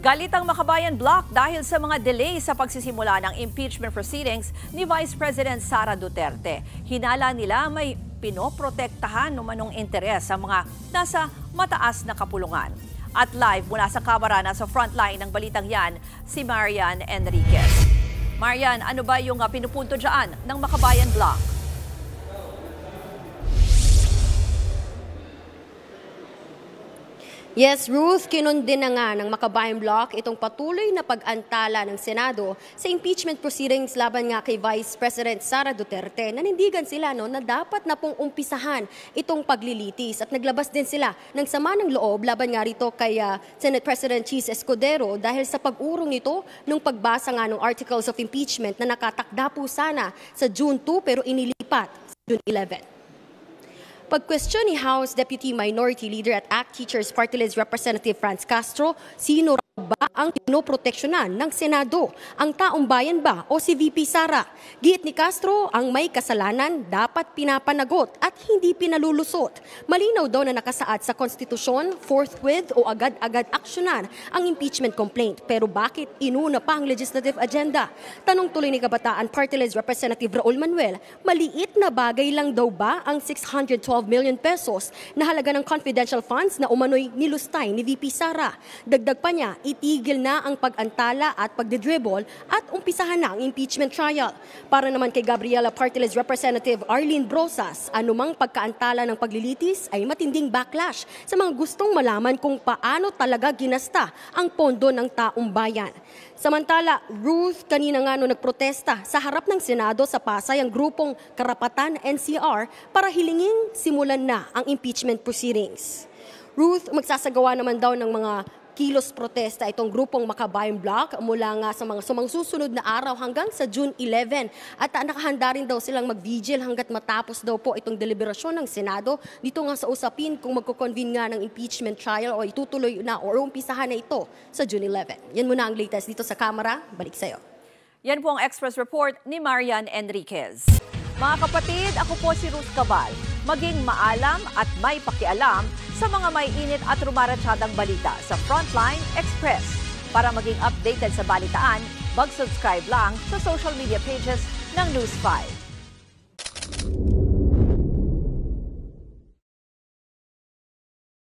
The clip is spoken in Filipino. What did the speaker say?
Galit ang Makabayan Bloc dahil sa mga delay sa pagsisimula ng impeachment proceedings ni Vice President Sara Duterte. Hinala nila may pinoprotektahan umanong interes sa mga nasa mataas na kapulungan. At live mula sa Kamara, nasa frontline ng balitang yan, si Marian Enriquez. Marian, ano ba yung pinupunto dyan ng Makabayan Bloc? Yes, Ruth, kinundin na nga ng Makabayan Bloc itong patuloy na pag-antala ng Senado sa impeachment proceedings laban nga kay Vice President Sara Duterte. Nanindigan sila na dapat na pong umpisahan itong paglilitis at naglabas din sila ng sama ng loob laban nga rito kay Senate President Chis Escudero dahil sa pag-urong nito nung pagbasa nga ng articles of impeachment na nakatakda po sana sa June 2 pero inilipat sa June 11. Pag-question ni House Deputy Minority Leader at ACT Teachers Party List Representative Franz Castro, sino ba ang pinoproteksyonan ng Senado? Ang taong bayan ba o si VP Sara? Giit ni Castro, ang may kasalanan dapat pinapanagot at hindi pinalulusot. Malinaw daw na nakasaad sa konstitusyon, forthwith o agad-agad aksyonan ang impeachment complaint. Pero bakit inuna pa ang legislative agenda? Tanong tuloy ni Kabataan Party List Representative Raul Manuel, maliit na bagay lang daw ba ang 612 million pesos na halaga ng confidential funds na umano'y nilustay ni VP Sara? Dagdag pa niya, itigil na ang pag-antala at pagdidribble at umpisahan na ang impeachment trial. Para naman kay Gabriela Party List Representative Arlene Brosas, anumang pagkaantala ng paglilitis ay matinding backlash sa mga gustong malaman kung paano talaga ginasta ang pondo ng taong bayan. Samantala, Ruth, kanina nga nagprotesta sa harap ng Senado sa Pasay ang grupong Karapatan NCR para hilingin simulan na ang impeachment proceedings. Ruth, magsasagawa naman daw ng mga kilos protesta itong grupong Makabayan Bloc mula nga sa mga susunod na araw hanggang sa June 11. At nakahanda rin daw silang mag-vigil hanggat matapos daw po itong deliberasyon ng Senado dito nga sa usapin kung magko-convene nga ng impeachment trial o itutuloy na o umpisahan na ito sa June 11. Yan muna ang latest dito sa Kamara. Balik sa'yo. Yan po ang Express Report ni Marian Enriquez. Mga kapatid, ako po si Ruth Cabal. Maging maalam at may pakialam sa mga may init at rumaratsadang balita sa Frontline Express. Para maging updated sa balitaan, mag-subscribe lang sa social media pages ng News 5.